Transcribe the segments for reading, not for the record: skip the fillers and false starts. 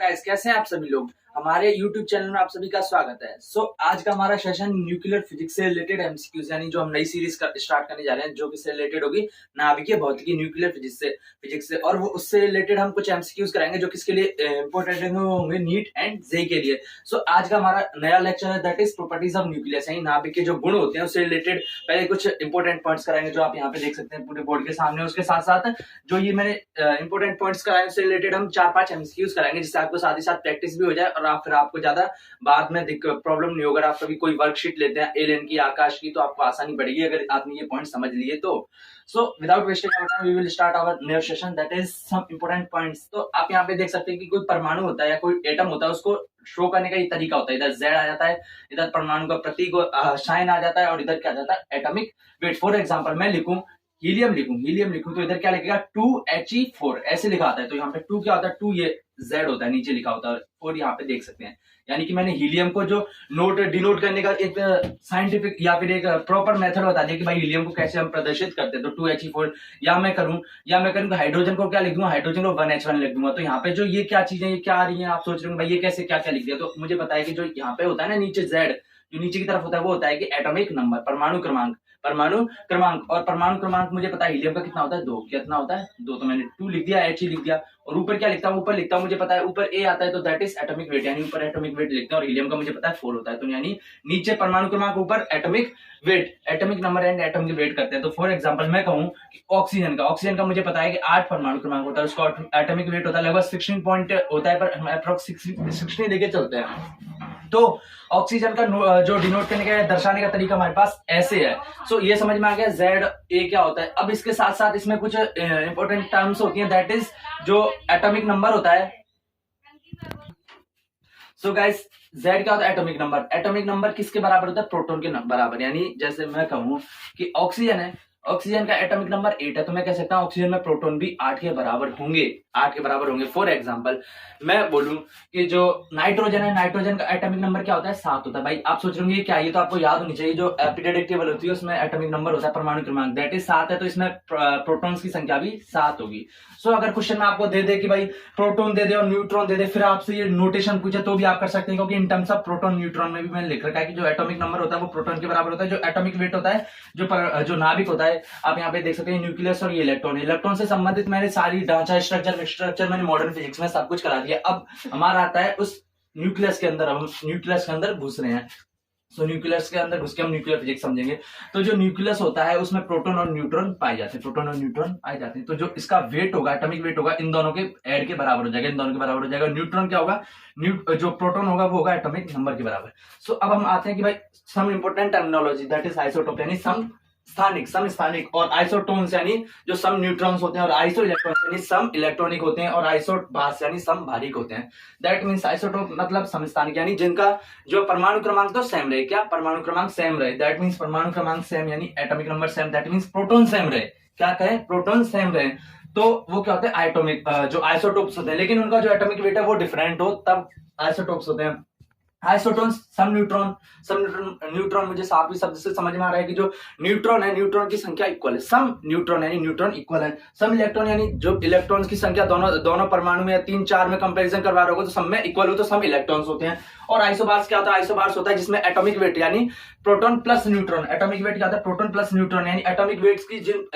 Guys कैसे हैं आप सभी लोग। हमारे YouTube चैनल में आप सभी का स्वागत है। आज का हमारा सेशन न्यूक्लियर फिजिक्स से रिलेटेड एमसीक्यूज यानी जो हम नई सीरीज स्टार्ट करने जा रहे हैं जो कि से रिलेटेड होगी नाभिकीय भौतिकी न्यूक्लियर फिजिक्स से और वो उससे रिलेटेड हम कुछ एमसीक्यूज कराएंगे जो किसके लिए इंपॉर्टेंट होंगे नीट एंड जेईई के लिए। आज का हमारा नया लेक्चर है that is properties of nucleus यानी नाभिक के जो गुण होते हैं उससे रिलेटेड पहले कुछ इंपॉर्टेंट पॉइंट्स कराएंगे जो आप यहाँ पे देख सकते हैं पूरे बोर्ड के सामने। उसके साथ साथ जो ये मैंने इंपॉर्टेंट पॉइंट्स कराए उससे रिलेटेड हम 4-5 एमसीक्यूज कराएंगे जिससे आपको साथ ही साथ प्रैक्टिस भी हो जाए और फिर आपको ज्यादा बाद में प्रॉब्लम नहीं होगा। आप कभी कोई वर्कशीट लेते हैं एलियन की आकाश की तो आपको आसानी पड़ेगी अगर आपने ये पॉइंट समझ लिए तो। Without wasting time we will start our new session that is some important points. तो आप यहाँ पे देख सकते हैं कि कोई परमाणु होता है या कोई एटम होता है उसको शो करने का ये तरीका होता है। इधर जेड आ जाता है, इधर परमाणु का प्रतीक साइन आ जाता है और इधर क्या आ जाता है एटॉमिक वेट। फॉर एग्जांपल मैं हीलियम लिखूं तो इधर क्या लिखेगा 2He4 ऐसे लिखा आता है। तो यहाँ पे 2 क्या होता है 2 ये Z होता है नीचे लिखा होता है और यहाँ पे देख सकते हैं यानी कि मैंने हीलियम को जो डिनोट करने का एक साइंटिफिक या फिर एक प्रॉपर मेथड बता दिया कि भाई हीलियम को कैसे हम प्रदर्शित करते हैं। तो 2He4 या मैं करूं हाइड्रोजन को क्या लिख दूंगा, हाइड्रोजन को 1H1 लिख दूंगा। तो यहाँ पे जो ये क्या चीजें ये क्या आ रही है आप सोच रहे हो भाई ये कैसे क्या क्या लिख दिया। तो मुझे पता है कि जो यहाँ पे होता है ना नीचे Z जो नीचे की तरफ होता है वो होता है कि एटॉमिक नंबर परमाणु क्रमांक मुझे पता है हीलियम का कितना होता है 2। कितना होता है 2 तो मैंने 2 लिख दिया He लिख दिया और ऊपर क्या लिखता हूँ ऊपर लिखता हूँ मुझे पता है ऊपर A आता है तो दैट इज एटॉमिक वेट यानी ऊपर एटॉमिक वेट लिखते हैं और हीलियम का मुझे पता है 4 होता है। तो यानी नीचे परमाणु क्रमांक ऊपर atomic weight atomic number and atomic weight करते हैं। तो फॉर एग्जांपल मैं कहूँ कि ऑक्सीजन का मुझे पता है कि 8 परमाणु क्रमांक होता है उसका एटॉमिक वेट होता है लगभग 16 पॉइंट होता है पर हम अप्रोक्स 16 लेके चलते हैं। तो ऑक्सीजन का जो डिनोट करने का दर्शाने का तरीका हमारे पास ऐसे है। ये समझ में आ गया जेड ए क्या होता है। अब इसके साथ साथ इसमें कुछ इंपॉर्टेंट टर्म्स होती हैं दैट इज जो एटॉमिक नंबर होता है। गाइस जेड क्या होता है एटॉमिक नंबर किसके बराबर होता है प्रोटॉन के बराबर। यानी जैसे मैं कहूं कि ऑक्सीजन का एटॉमिक नंबर 8 है तो मैं कह सकता हूं ऑक्सीजन में प्रोटॉन भी 8 के बराबर होंगे। फॉर एग्जांपल मैं बोलूं कि जो नाइट्रोजन का एटॉमिक नंबर क्या होता है 7 होता है। भाई आप सोच रहे होंगे क्या ये तो आपको याद होनी चाहिए। जो पीरियोडिक टेबल होती है उसमें एटॉमिक नंबर होता है परमाणु क्रमांक दैट इज 7 है तो इसमें प्रोटॉन्स की संख्या भी 7 होगी। अगर क्वेश्चन में आपको दे दे कि भाई प्रोटॉन दे दे और न्यूट्रॉन दे दे फिर आपसे ये नोटेशन पूछे तो भी आप कर सकते हैं क्योंकि in terms of proton neutron में भी मैंने लिख रखा है कि जो एटॉमिक नंबर होता है वो प्रोटॉन के बराबर होता है। जो एटॉमिक वेट होता है जो नाभिक होता है आप यहाँ पे देख सकते हैं न्यूक्लियस और ये इलेक्ट्रॉन से संबंधित मैंने सारी ढांचा स्ट्रक्चर मैंने मॉडर्न फिजिक्स में सब कुछ करा दिया। अब हमारा आता है उस न्यूक्लियस के अंदर, हम न्यूक्लियस के अंदर घुस रहे हैं। न्यूक्लियस के अंदर घुस के हम न्यूक्लियर फिजिक्स समझेंगे। तो जो न्यूक्लियस होता है उसमें प्रोटॉन और न्यूट्रॉन पाए जाते हैं। तो जो इसका वेट होगा एटॉमिक वेट होगा इन दोनों के ऐड के बराबर हो जाएगा। न्यूट्रॉन क्या होगा जो प्रोटॉन होगा वो होगा एटॉमिक नंबर के बराबर। अब हम आते हैं कि भाई some important terminology that is isotope यानी सम स्थानिक और आइसोटोन्स यानी जो सम न्यूट्रॉन्स होते हैं और आइसो इलेक्ट्रॉन्स यानी सम इलेक्ट्रॉनिक होते हैं और आइसोबार्स यानी सम भारिक होते हैं। दैट मींस आइसोटोप मतलब समस्थानिक यानी जिनका जो परमाणु क्रमांक तो सेम रहे। क्या परमाणु क्रमांक सेम रहे दैट मींस परमाणु क्रमांक सेम यानी atomic number same that means proton same रहे। क्या कहें प्रोटॉन सेम रहे तो वो क्या होते हैं एटॉमिक जो आइसोटोप्स होते हैं लेकिन उनका जो एटॉमिक वेट है वो डिफरेंट हो तब आइसोटोप्स होते हैं। आइसोटोन्स सम न्यूट्रॉन मुझे साफ ही शब्द से समझ में आ रहा है कि जो न्यूट्रॉन है न्यूट्रॉन की संख्या इक्वल है। सम न्यूट्रॉन यानी न्यूट्रॉन इक्वल है। सम इलेक्ट्रॉन यानी जो इलेक्ट्रॉन्स की संख्या दोनों परमाणु में 3-4 में कंपैरिजन करवा रहे होगा तो सब में इक्वल हो तो सम इलेक्ट्रॉन्स होते हैं। और आइसोबार्स क्या होता है आइसोबार्स होता है जिसमें एटॉमिक वेट यानी proton plus neutron. Atomic weight क्या होता है प्रोटॉन प्लस न्यूट्रॉन यानी एटॉमिक वेट्स की जिन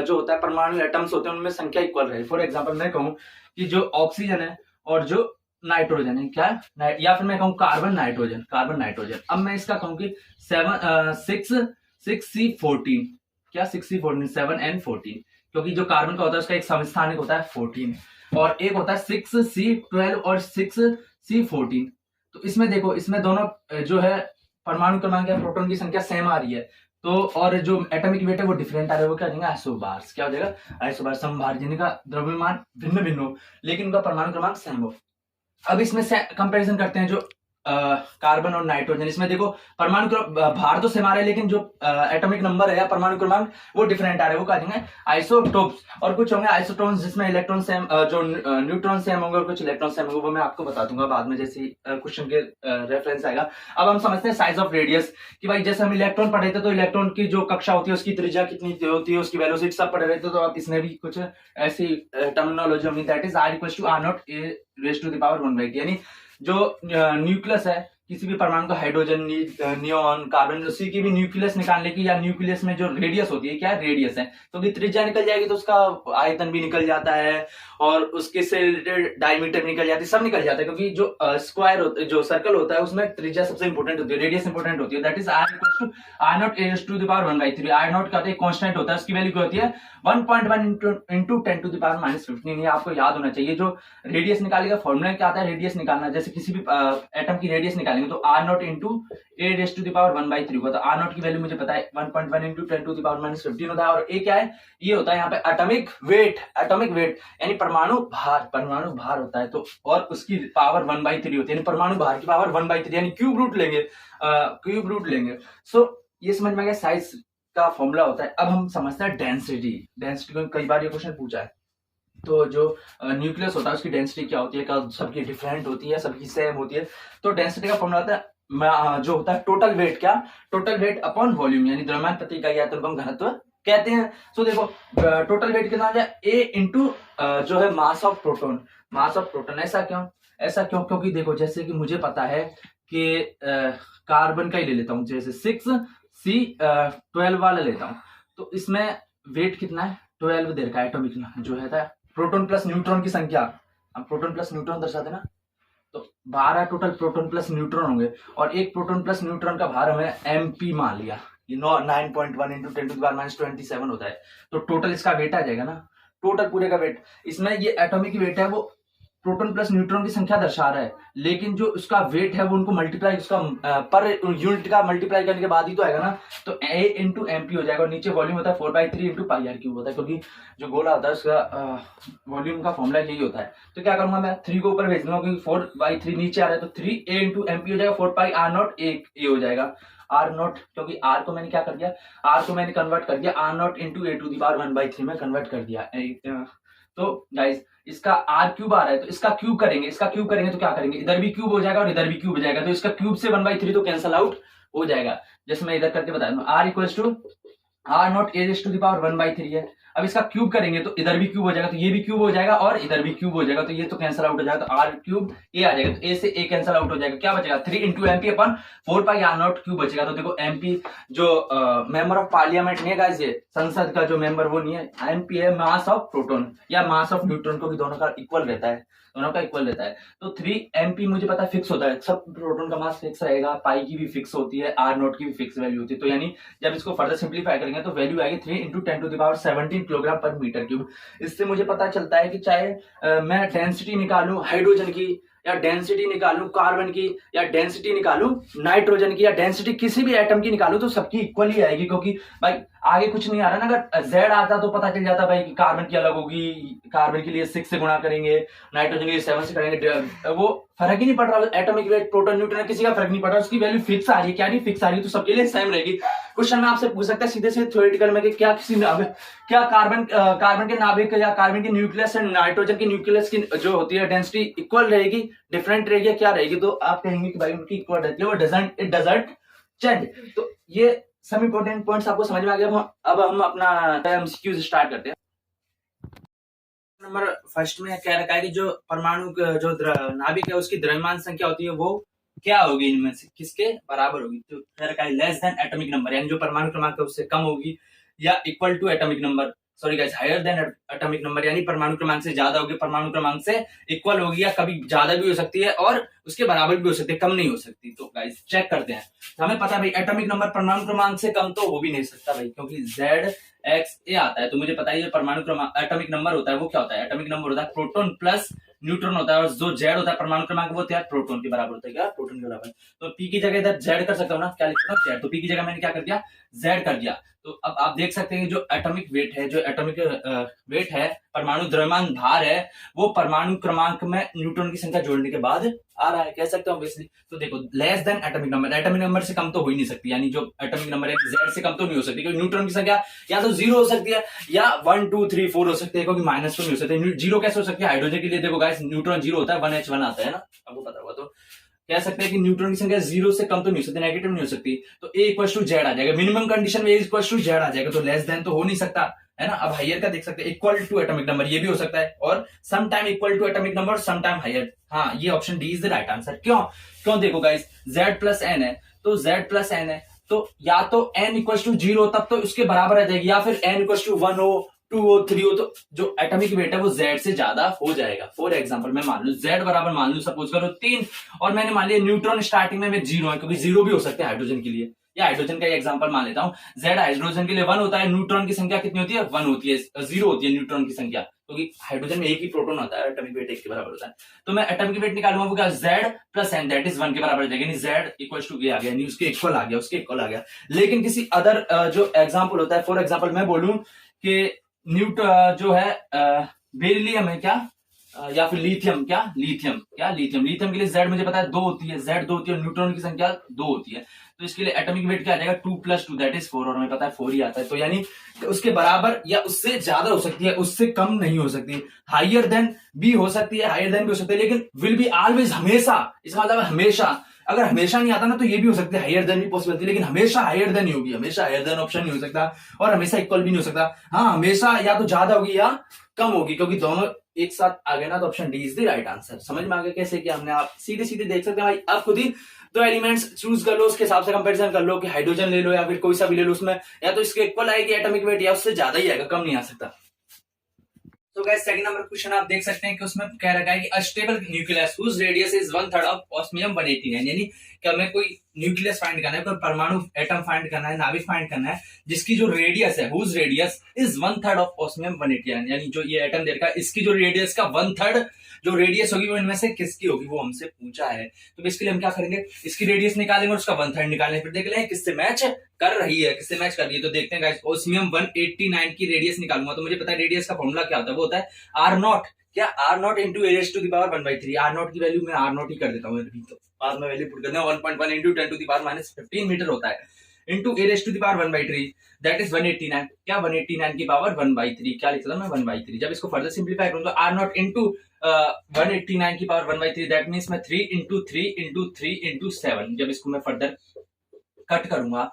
जो होता है परमाणु एटम्स होते हैं उनमें संख्या इक्वल रहे। फॉर एग्जाम्पल मैं कहूँ कि जो ऑक्सीजन है और जो नाइट्रोजन है क्या या फिर मैं कहूँ कार्बन नाइट्रोजन। अब मैं इसका कहूँ कि 6C14 क्या 6C14 7N14 क्योंकि जो कार्बन का होता है उसका एक समस्थानिक होता है 14 और एक होता है 6C12 और 6C14। तो इसमें देखो इसमें दोनों जो है परमाणु क्रमांक या प्रोटॉन की संख्या सेम आ रही है तो और जो एटॉमिक वेट है वो डिफरेंट आ रहा है। वो क्या देंगे आइसोबार्स। क्या हो जाएगा आइसोबार्स समभार जिनका द्रव्यमान भिन्न हो लेकिन उनका परमाणु क्रमांक सेम हो। अब इसमें से कंपैरिजन करते हैं जो कार्बन और नाइट्रोजन, इसमें देखो परमाणु भार तो सेम आ रहा है, लेकिन जो एटॉमिक नंबर है या परमाणु क्रमांक वो डिफरेंट आ रहे हैं। वो कहा जाएंगे आइसोटोप्स, और कुछ होंगे आइसोटोन्स जिसमें इलेक्ट्रॉन सेम, जो न्यूट्रॉन सेम होंगे और कुछ इलेक्ट्रॉन सेम होंगे, वो मैं आपको बता दूंगा बाद में जैसे क्वेश्चन के रेफरेंस आएगा। अब हम समझते हैं साइज ऑफ रेडियस, कि भाई जैसे हम इलेक्ट्रॉन पढ़े थे तो इलेक्ट्रॉन की जो कक्षा होती है उसकी त्रिज्या कितनी होती है, उसकी वेलोसिटी सब पढ़े रहते, तो आप इसमें भी कुछ ऐसी टर्मिनोलॉजी होगी, that is r equals to r nought a raise to the power 1/t, यानी जो न्यूक्लियस है किसी भी परमाणु का, हाइड्रोजन, नियोन, कार्बन, उसी की भी न्यूक्लियस निकालने की, या न्यूक्लियस में जो रेडियस होती है, क्या रेडियस है, तो भी त्रिज्या निकल जाएगी तो उसका आयतन भी निकल जाता है, और उसके से रिलेटेड डायमीटर निकल जाती है, सब निकल जाता है, क्योंकि जो स्क्वायर होता है, जो सर्कल होता है, उसमें त्रिज्या सबसे इंपॉर्टेंट होती है, रेडियस इंपॉर्टेंट होती है, that is r equals to r nought a raise to the power 1/3। r nought का कांस्टेंट होता है, उसकी वैल्यू क्या होती है 1.1 into 10 to the power -15। ये आपको याद होना चाहिए। जो रेडियस निकालेगा फॉर्मूला क्या आता है, रेडियस निकालना, जैसे किसी भी एटम की रेडियस निकालेंगे तो r nought into a raise to the power 1/3 होगा, तो r नॉट की वैल्यू मुझे पता है 1.1 into 10 to the power -15 होता है। और a क्या है, ये होता है यहाँ पे एटॉमिक वेट यानी परमाणु भार होता है, तो और उसकी पावर 1/3 होती है, यानी परमाणु भार की पावर 1/3, यानी क्यूब रूट लेंगे। सो ये समझ में आ गया साइज का फॉर्मूला होता है। अब हम समझते हैं डेंसिटी को कई बार ये क्वेश्चन पूछा है। तो जो न्यूक्लियस होता है उसकी डेंसिटी क्या होती है, क्या सबकी डिफरेंट होती है, सबकी सेम होती है, तो डेंसिटी का फॉर्मूला होता है जो होता है टोटल वेट अपॉन वॉल्यूम, यानी द्रव्यमान प्रति इकाई आयतन को हम घनत्व कहते हैं। तो देखो टोटल वेट कितना आ जाए, a इंटू जो है मास ऑफ प्रोटोन। ऐसा क्यों, क्योंकि देखो जैसे कि मुझे पता है कि कार्बन का ही ले लेता हूं, जैसे 6C12 वाला लेता हूं, तो इसमें वेट कितना है 12 दे रखा है, एटॉमिक जो है प्रोटॉन प्लस न्यूट्रॉन की संख्या, हम प्रोटॉन प्लस न्यूट्रॉन दर्शाते ना, तो 12 टोटल प्रोटॉन प्लस न्यूट्रॉन होंगे, और एक प्रोटॉन प्लस न्यूट्रॉन का भार हमें MP मान लिया, ये 9.1 into 10 to the power -27 होता है, तो टोटल इसका वेट आ जाएगा ना, टोटल पूरे का वेट। इसमें ये एटॉमिक वेट है वो प्रोटॉन प्लस न्यूट्रॉन की संख्या दर्शा रहा है, लेकिन जो उसका वेट है वो उनको मल्टीप्लाई, उसका पर यूनिट का मल्टीप्लाई करने के बाद ही तो आएगा ना, तो a इंटू MP हो जाएगा, और नीचे वॉल्यूम होता है 4/3 इंटू πr³ होता है, क्योंकि जो गोला होता है उसका वॉल्यूम का फॉर्मूला यही होता है। तो क्या करूंगा मैं 3 को ऊपर भेज दूंगा, क्योंकि 4/3 नीचे आ रहा है, तो 3a इंटू MP हो जाएगा, 4πr नॉट a हो जाएगा, r नॉट, क्योंकि r को मैंने क्या कर दिया, r को मैंने कन्वर्ट कर दिया r nought into a to the power 1/3 में कन्वर्ट कर दिया। तो गाइस इसका r³ आ रहा है, तो इसका क्यूब करेंगे तो क्या करेंगे, इधर भी क्यूब हो जाएगा और इधर भी क्यूब हो जाएगा, तो इसका क्यूब से 1/3 तो कैंसल आउट हो जाएगा। जैसे मैं इधर करके बता दूं, r equals to r nought a raise to the power 1/3 है। अब इसका क्यूब करेंगे तो इधर भी क्यूब हो जाएगा, तो ये भी क्यूब हो जाएगा और इधर भी क्यूब हो जाएगा, तो ये तो कैंसल आउट हो जाएगा, तो r³ a आ जाएगा, तो a से a कैंसल आउट हो जाएगा, क्या बचेगा 3 into MP upon 4πr not cube बचेगा। तो देखो MP जो मेंबर ऑफ पार्लियामेंट नहीं है गाइस, ये संसद का जो मेंबर वो नहीं है, MP है मास ऑफ प्रोटॉन या मास ऑफ न्यूट्रॉन, को भी दोनों का इक्वल रहता है, तो 3 MP मुझे पता है फिक्स होता है, सब प्रोटॉन का मास फिक्स रहेगा, पाई की भी फिक्स होती है, r नॉट की भी फिक्स वैल्यू होती है, तो यानी जब इसको फर्दर सिंप्लीफाई करेंगे तो वैल्यू आएगी 3 into 10 to the power 17 kilogram पर मीटर क्यूब। इससे मुझे पता चलता है कि चाहे मैं डेंसिटी निकालूं हाइड्रोजन की, या डेंसिटी निकालूं कार्बन की, या डेंसिटी निकालूं नाइट्रोजन की, या डेंसिटी किसी भी एटम की निकालूं, तो सबकी इक्वल ही आएगी, क्योंकि भाई आगे कुछ नहीं आ रहा ना। अगर Z आता तो पता चल जाता भाई कि कार्बन की अलग होगी, कार्बन के लिए 6 से गुणा करेंगे, नाइट्रोजन के लिए 7 से करेंगे, वो फर्क ही नहीं पड़ रहा, एटॉमिक वेट प्रोटॉन न्यूट्रॉन किसी का फर्क नहीं पड़ रहा, उसकी वैल्यू फिक्स आ रही है, क्या नहीं फिक्स आ रही है, तो सबके लिए सेम रहेगी। क्वेश्चन में आपसे पूछ सकता है सीधे सीधे थ्योरेटिकल में कि क्या कार्बन के नाभिक या कार्बन के न्यूक्लियस एंड नाइट्रोजन के न्यूक्लियस की जो होती है डेंसिटी इक्वल रहेगी, डिफरेंट रहेगी, क्या रहेगी, तो आप कहेंगे कि भाई उनकी इक्वल रहती है, वो इट डजंट चेंज। तो ये सब इंपॉर्टेंट पॉइंट्स आपको समझ में आ गया। अब हम अपना एमसीक्यूज स्टार्ट करते हैं। नंबर फर्स्ट में क्या रखा है कि जो परमाणु जो नाभिक है उसकी द्रव्यमान संख्या होती है वो क्या होगी, इनमें से किसके बराबर होगी, तो क्या रखा है लेस देन एटॉमिक नंबर, यानी जो परमाणु क्रमांक है उससे कम होगी, या equal to atomic number, sorry guys higher than atomic number, यानी परमाणु क्रमांक से ज्यादा होगी, परमाणु क्रमांक से इक्वल होगी, या कभी ज्यादा भी हो सकती है और उसके बराबर भी हो सकती है, कम नहीं हो सकती। तो गाइस चेक करते हैं, तो हमें पता है भाई एटॉमिक नंबर परमाणु क्रमांक से कम तो हो भी नहीं सकता भाई, क्योंकि ZXA आता है, तो मुझे पता है जो परमाणु क्रमांक एटॉमिक नंबर होता है वो क्या होता है, एटॉमिक नंबर होता है प्रोटॉन प्लस न्यूट्रॉन होता है, और जो Z होता है परमाणु क्रमांक वो क्या प्रोटॉन के बराबर होता है, क्या प्रोटॉन के बराबर। तो P की जगह इधर Z कर सकता हूँ ना, क्या लिखता हूँ Z, तो P की जगह मैंने क्या कर दिया Z कर दिया, तो अब आप देख सकते हैं जो एटॉमिक वेट है, जो एटॉमिक वेट है, परमाणु द्रव्यमान भार है, वो परमाणु क्रमांक में न्यूट्रॉन की संख्या जोड़ने के बाद आ रहा है, कह सकते हो ऑब्वियसली। तो देखो less than atomic number, atomic number से कम तो हो ही नहीं सकती, यानी जो एटॉमिक नंबर है जेड से कम तो नहीं हो सकती, क्योंकि न्यूट्रॉन की संख्या या तो 0 हो सकती है या 1 2 3 4 हो सकती है, क्योंकि माइनस तो नहीं हो सकती। 0 कैसे हो सकती है? हाइड्रोजन के लिए देखो गाइस न्यूट्रॉन 0 होता है, 1H1 आता है ना, आपको पता होगा। तो कह सकते हैं कि न्यूट्रॉन की संख्या 0 से कम तो नहीं हो सकती, नेगेटिव नहीं हो सकती, तो ए इक्वल टू जेड आ जाएगा। मिनिमम कंडीशन में ए इक्वल टू जेड आ जाएगा, तो लेस देन तो हो नहीं सकता है ना। अब हायर का देख सकते हैं, इक्वल टू एटॉमिक नंबर, ये भी हो सकता है, और some time equal to atomic number, some time higher. हाँ, ये option D is the right answer. क्यों? क्यों देखो गाइस, z प्लस एन है, तो z प्लस एन है, तो या तो n इक्वल टू 0 तब तो उसके बराबर आ जाएगी, या फिर n इक्वल टू 1 हो, 2 हो, 3 हो, तो जो एटॉमिक वेट है वो z से ज्यादा हो जाएगा। फॉर एग्जांपल मैं मान लू z बराबर मान लू सपोज करो 3, और मैंने मान लिया न्यूट्रॉन स्टार्टिंग में 0 है, क्योंकि 0 भी हो सकते हैं हाइड्रोजन के लिए, या हाइड्रोजन का एग्जांपल मान लेता हूं, z हाइड्रोजन के लिए 1 होता है, न्यूट्रॉन की संख्या कितनी होती है? 1 होती है, 0 होती है न्यूट्रॉन की संख्या, क्योंकि हाइड्रोजन में एक ही प्रोटॉन होता है, एटॉमिक वेट 1 के बराबर होता है। तो मैं एटॉमिक वेट निकालूंगा, वो क्या? z plus N, that is 1 के बराबर हो जाएगा, यानी z इक्वल टू आ गया, यानी उसके इक्वल आ गया, उसके इक्वल आ गया। लेकिन किसी अदर जो एग्जांपल होता है, फॉर एग्जांपल मैं बोलूं कि जो है बेरिलियम है क्या, या फिर लिथियम, लिथियम के लिए z मुझे पता है 2 होती है, z 2 होती है, और न्यूट्रॉन की संख्या 2 होती है, तो इसके लिए एटॉमिक वेट क्या आ जाएगा? 2 + 2 दैट इज 4, और हमें पता है 4 ही आता है, तो यानी उसके बराबर या उससे ज्यादा हो सकती है, उससे कम नहीं हो सकती। हायर देन भी हो सकती है, हायर देन भी हो सकती है, लेकिन विल बी ऑलवेज, हमेशा, इसका मतलब हमेशा। अगर हमेशा नहीं आता ना तो ये भी हो सकता है, हायर देन भी पॉसिबिलिटी, लेकिन हमेशा हायर देन ही होगी, हमेशा हायर देन ऑप्शन नहीं हो सकता, और हमेशा इक्वल भी नहीं हो सकता। हाँ, हमेशा या तो ज्यादा होगी या कम होगी, क्योंकि दोनों एक साथ आ गए ना, तो option D is the right answer. समझ में आ गया कैसे किया हमने? आप सीधे सीधे देख सकते हैं भाई, आप खुद ही दो एलिमेंट्स चूज कर लो, उसके हिसाब से कंपैरिजन कर लो कि हाइड्रोजन ले लो या फिर कोई सा भी ले लो, उसमें या तो इसके इक्वल आएगी एटॉमिक वेट, या उससे ज्यादा ही आएगा, कम नहीं आ सकता। तो गाइस सेकंड नंबर क्वेश्चन आप देख सकते हैं कि उसमें कह रखा है कि a stable nucleus whose radius is 1/3 of osmium 189, यानी कि हमें कोई न्यूक्लियस फाइंड करना है, कोई परमाणु एटम फाइंड करना है, नाभिक फाइंड करना है, जिसकी जो रेडियस है, whose radius is 1/3 of osmium 189, यानी जो ये एटम दे रखा है, इसकी जो रेडियस का 1/3 जो रेडियस होगी वो इनमें से किसकी होगी, वो हमसे पूछा है। तो इसके लिए हम क्या करेंगे, इसकी रेडियस निकालेंगे और उसका 1/3 निकालेंगे, फिर देख लेंगे किससे मैच कर रही है, किससे मैच कर रही है। तो देखते हैं गाइस, ओस्मियम 189 की रेडियस निकालूंगा, तो मुझे पता है रेडियस का फॉर्मूला क्या होता है, वो होता है R0, क्या R0 into A raise to the power 1/3। R0 की वैल्यू मैं R0 ही कर देता हूँ, अभी तो बाद में वैल्यू पुट करना, 1.1 into 10 to the power -15 metre होता है, into A raise to the power 1/3, that is 189, क्या 189 की पावर 1/3, क्या लिखता मैं 1/3। जब इसको फर्दर सिंप्लीफाई करूँ तो R0 इंटू 189 की पावर 1/3, दैट मीन्स मैं 3 इंटू 3 इंटू 3 इंटू 7, जब इसको मैं फर्दर कट करूंगा,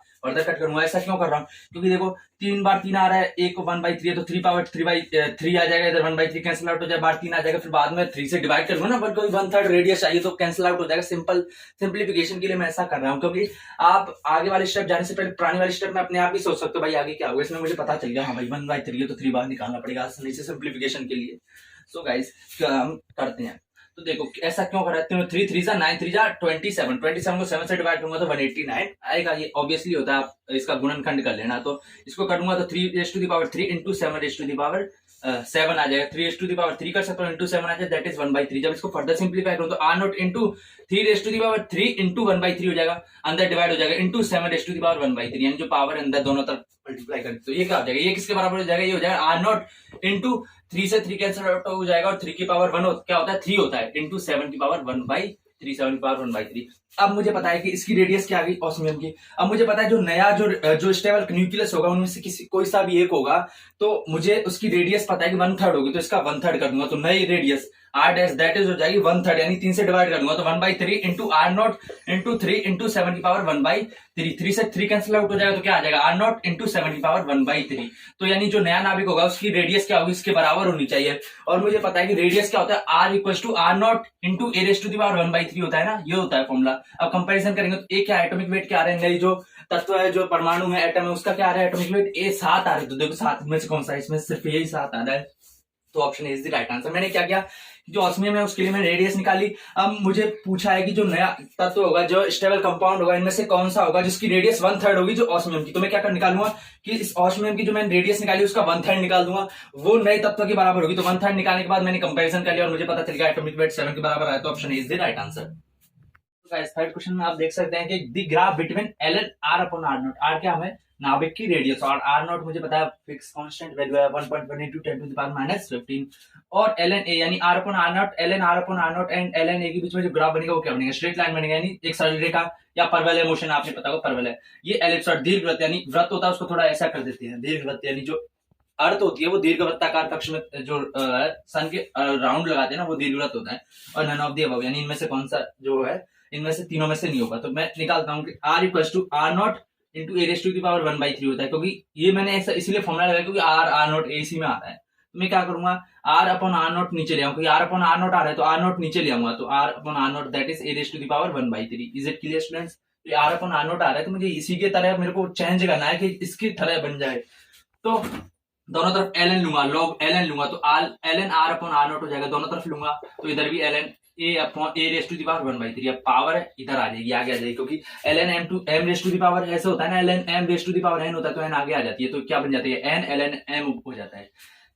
ऐसा क्यों कर रहा हूं, क्योंकि देखो 3 बार 3 आ रहा है, एक 1/3 है, तो 3 पावर 3/3 आ जाएगा, इधर 1/3 कैंसिल आउट हो जाएगा, बार 3 आ जाएगा, फिर बाद में 3 से डिवाइड करूंगा ना, बट कोई 1/3 रेडियस चाहिए तो कैंसिल आउट हो जाएगा। सिंपल सिंप्लीफिकेशन के लिए मैं ऐसा कर रहा हूँ, क्योंकि आप आगे वाले स्टेप जाने से पहले पुरानी वाली स्टेप में अपने आप ही सोच सकते हो भाई आगे क्या होगा, इसमें मुझे पता चल गया, हाँ भाई 1/3 है तो 3 बार निकालना पड़ेगा आसानी से सिंप्लीफिकेशन के लिए। सो गाइस हम करते हैं, तो देखो ऐसा क्यों कराते हैं, 3 3 9 3 27, 27 को 7 से डिवाइड करूंगा तो 189 आएगा, ये ऑब्वियसली होता है, आप इसका गुणनखंड कर लेना। तो इसको करूंगा तो 3 raise to the power 3 into 7 raise to the power 7 आ जाएगा, 3 रेज़ टू द पावर 3 कर सकता हूँ, इंटू 7 आ जाएगा, दैट इज 1/3। जब इसको फर्दर सिंप्लीफाई करूं तो R0 into 3 raise to the power 3 into 1/3 हो जाएगा, अंदर डिवाइड हो जाएगा, into 7 raise to the power 1/3, यानी जो पावर अंदर दोनों तरफ मल्टीप्लाई करें तो ये क्या हो जाएगा, ये किसके बराबर हो जाएगा, ये हो जाएगा R0 इंटू 3 से 3 कैंसिल आउट हो जाएगा, और 3 की पावर 1 क्या होता है, 3 होता है, इंटू 7 की पावर 1/3, 7 की पावर 1/3। अब मुझे पता है कि इसकी रेडियस क्या आ गई ऑस्मियम की। अब मुझे पता है जो नया जो स्टेबल न्यूक्लियस होगा उनमें से किसी कोई सा भी एक होगा, तो मुझे उसकी रेडियस पता है कि 1/3 होगी, तो इसका 1/3 कर दूंगा, तो नई radius R dash that is हो जाएगी 1/3, यानी 3 से डिवाइड कर दूंगा, तो 1/3 इंटू R0 इंटू 3 इंटू 7 की पावर 1/3, 3 से 3 कैंसिल आउट हो जाएगा, तो क्या आ जाएगा R0 इंटू 7 की पावर 1/3। तो यानी जो नया नाभिक होगा उसकी रेडियस क्या होगी, इसके बराबर होनी चाहिए, और मुझे पता है कि रेडियस क्या होता है, R equal to R0 into A raise to the power 1/3 होता है ना, ये होता है फॉर्मूला। अब कंपैरिजन करेंगे तो ए क्या एटॉमिक वेट क्या आ रहा है, नई जो तत्व है, जो परमाणु है, एटम है, उसका क्या आ रहा है एटॉमिक वेट, ए 7 आ रहा है, तो देखो 7 में से कौन सा, इसमें सिर्फ यही 7 आ रहा है, तो option is the right answer. मैंने क्या किया, जो ऑस्मियम है उसके लिए मैंने रेडियस निकाली। अब मुझे पूछा है कि जो नया तत्व होगा, जो स्टेबल कंपाउंड होगा, इनमें से कौन सा होगा जिसकी रेडियस 1/3 होगी जो ऑस्मियम की, तो मैं क्या कर निकालूंगा कि इस ऑस्मियम की जो मैंने रेडियस निकाली उसका 1/3 निकाल दूंगा, वो नए तत्व के बराबर होगी, तो 1/3 निकालने के बाद मैंने कंपैरिजन कर लिया और मुझे पता चल गया एटॉमिक वेट 7 के बराबर आया, तो option is the right answer. Third question में आप देख सकते हैं कि the graph between ln r upon r0, r क्या हमें नाभिक की रेडियस, और आर नॉट मुझे पता है फिक्स कांस्टेंट वैल्यू है 1.1 into 10 to the power -15, और एल एन ए यानी R upon are naught, L N R upon are naught and L N A के बीच में जो ग्राफ बनेगा वो क्या बनेगा, स्ट्रेट लाइन बनेगा, यानी एक सरल रेखा या परवलय मोशन, आपने पता होगा परवलय। ये एलिप्स और दीर्घवृत्त यानी वृत्त होता है उसको थोड़ा ऐसा कर देते हैं, दीर्घवृत्त यानी जो अर्थ होती है वो दीर्घवृत्ताकार कक्ष में जो सन के राउंड लगाते हैं ना वो दीर्घवृत्त होता है। और नन ऑफ द अबव यानी इनमें से कौन सा जो है, इनमें से तीनों में से नहीं होगा। तो मैं निकालता हूँ कि R equal to R naught into A raise to the power 1/3 होता है, क्योंकि ये मैंने ऐसा इसलिए फॉर्मुला लगाया क्योंकि आर आर नॉट ए सी में आता है। तो मैं क्या करूंगा, आर अपॉन आर नॉट नीचे ले आऊंगा, क्योंकि आर अपॉन आर नॉट आ रहा है तो आर नॉट नीचे ले आऊंगा, तो r upon are naught that is a raise to the power 1/3। Is it clear students? R upon are naught आ रहा है तो मुझे इसी के तरह मेरे को चेंज करना है कि इसकी तरह बन जाए। तो दोनों तरफ एल एन लूंगा, लॉग एल एन लूंगा, तो L N R upon are naught हो जाएगा, दोनों तरफ लूंगा तो इधर भी L N A upon A raise to the power 1/3। अब पावर इधर आ जाएगी, आगे आ जाएगी, क्योंकि L N M raise to the power ऐसे होता है ना, L N M raise to the power N होता है तो एन आगे आ जाती है, तो क्या बन जाती है एन एल एन एम हो जाता है।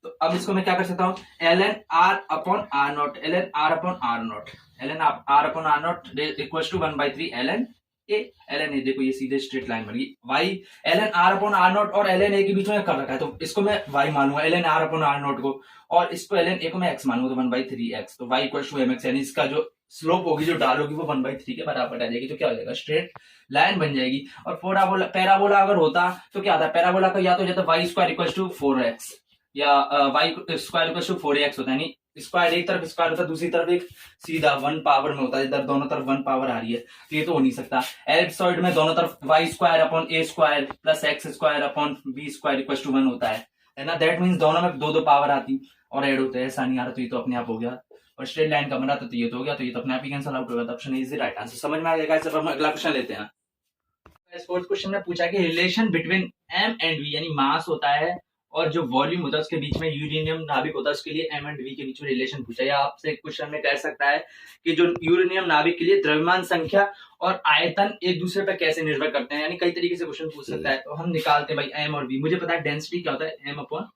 तो अब इसको मैं क्या कर सकता हूँ, L N R upon are naught, L N R upon are naught, L N R upon are naught equal to 1/3 L N L N A. देखो ये सीधे स्ट्रेट लाइन बन गई, Y L N R upon are naught और L N A के बीच में कर रखा है तो इसको मैं वाई मानूंगा L N R upon are naught को, और इसको एल एन ए को मैं एक्स मानूंगा तो 1/3 एक्स, तो Y equal to M X, यानी इसका जो स्लोप होगी जो डाल होगी वो 1/3 के बराबर आ जाएगी, तो क्या हो जाएगा स्ट्रेट लाइन बन जाएगी। और पैराबोला अगर होता तो क्या आता है, पैराबोला का या तो जाता Y square equal to 4x या Y square equal to 4ax होता है, यानी स्क्वायर एक तरफ स्क्वायर होता है दूसरी तरफ एक सीधा 1 पावर में होता है, इधर दोनों तरफ 1 पावर आ रही है तो ये तो हो नहीं सकता। एलिप्सॉइड में दोनों तरफ Y square upon A square plus X square upon B square equal to 1 होता है ना, दैट मीन्स दोनों में 2 पावर आती और ऐड होते हैं, ऐसा नहीं आ रहा तो ये तो अपने आप हो गया, और स्ट्रेट लाइन का बना तो ये तो हो गया, तो ये तो अपने आप ही कैंसिल आउट होगा, तो option is the right answer. समझ में आ जाएगा। जब हम अगला क्वेश्चन लेते हैं, फोर्थ क्वेश्चन में पूछा कि relation between M and V यानी मास होता है और जो वॉल्यूम होता है उसके बीच में यूरेनियम नाभिक होता है, उसके लिए एम एंड वी के बीच में रिलेशन पूछा। या आपसे क्वेश्चन में कह सकता है कि जो यूरेनियम नाभिक के लिए द्रव्यमान संख्या और आयतन एक दूसरे पर कैसे निर्भर करते हैं, यानी कई तरीके से क्वेश्चन पूछ सकता है। तो हम निकालते हैं भाई एम और वी। मुझे पता है डेंसिटी क्या होता है, एम अपॉन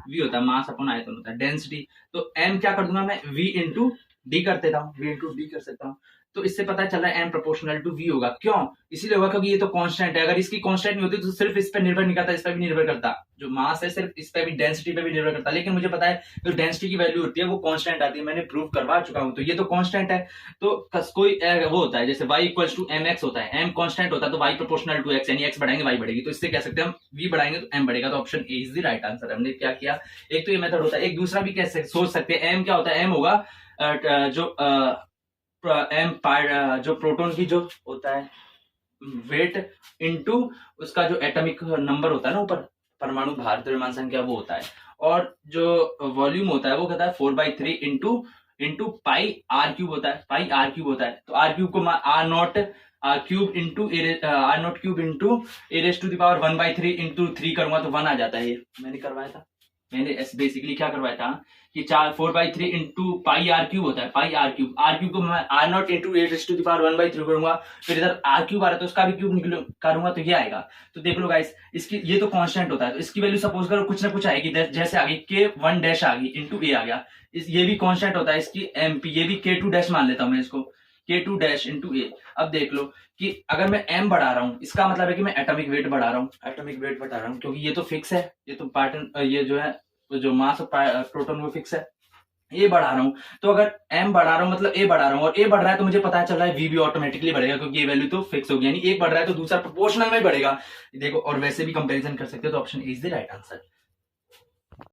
वी होता है, मास अपॉन आयतन होता है डेंसिटी। तो एम क्या कर दूंगा मैं, वी इंटू डी कर देता हूँ, वी इंटू डी कर सकता हूँ। तो इससे पता चल रहा है एम प्रोपोर्शनल टू वी होगा, क्यों इसीलिए होगा क्योंकि ये तो कांस्टेंट है, अगर इसकी कांस्टेंट नहीं होती तो सिर्फ इस पर निर्भर नहीं करता, इस पर भी निर्भर करता, जो मास है सिर्फ इस पे भी डेंसिटी पे भी निर्भर करता, लेकिन मुझे पता है जो डेंसिटी की वैल्यू होती है वो कांस्टेंट आती है, मैंने प्रूव करवा चुका हूं, तो ये तो कांस्टेंट है। तो कोई वो होता है जैसे y equals to M X होता है, m कांस्टेंट होता है तो y प्रोपोर्शनल टू x, यानी x बढ़ाएंगे y बढ़ेगी, तो इससे कह सकते हैं हम v बढ़ाएंगे तो m बढ़ेगा, तो option A is the right answer. हमने क्या किया, एक तो ये मेथड होता है, एक दूसरा भी कैसे सोच सकते हैं, m क्या होता है, m होगा जो एम जो प्रोटॉन की जो होता है वेट इनटू उसका जो एटॉमिक नंबर होता है ना ऊपर परमाणु भार द्रव्यमान संख्या वो होता है, और जो वॉल्यूम होता है वो कहता है 4/3 इंटू पाई आर क्यूब होता है, पाई आर क्यूब होता है। तो आर क्यूब को R naught cube into R naught cube into A raise to the power 1/3 into 3 करूंगा तो 1 आ जाता है। ये मैंने करवाया था, मैंने बेसिकली क्या करवाया था कि 4/3 इंटू पाई आर क्यूब होता है, पाई आर क्यूब को मैं R naught into A raise to the power 1/3 करूंगा, फिर इधर आर क्यूब आ रहा है तो उसका भी क्यूब निकल करूंगा तो ये आएगा। तो देख लो गाइस, इसकी ये तो कांस्टेंट होता है तो इसकी वैल्यू सपोज करो कुछ ना कुछ आएगी, जैसे आ गई k1 डैश आ गई इंटू ए आ गया, ये भी कांस्टेंट होता है इसकी एमपी, ये भी k2 डैश मान लेता हूं मैं इसको, k2 डैश इंटू ए। अब देख लो कि अगर मैं m बढ़ा रहा हूं इसका मतलब है कि मैं एटॉमिक वेट बढ़ा रहा हूं, एटॉमिक वेट बढ़ा रहा हूं, क्योंकि ये तो फिक्स है, ये तो पैटर्न ये जो है जो मास प्रोटॉन वो फिक्स है, ए बढ़ा रहा हूं तो अगर m बढ़ा रहा हूं मतलब a बढ़ा रहा हूं, और a बढ़ रहा है तो मुझे पता चल रहा है v भी ऑटोमेटिकली बढ़ेगा क्योंकि ये वैल्यू तो फिक्स होगी, यानी एक बढ़ रहा है तो दूसरा प्रोपोर्शनल में बढ़ेगा। देखो और वैसे भी कंपैरिजन कर सकते हो, तो option A is the right answer.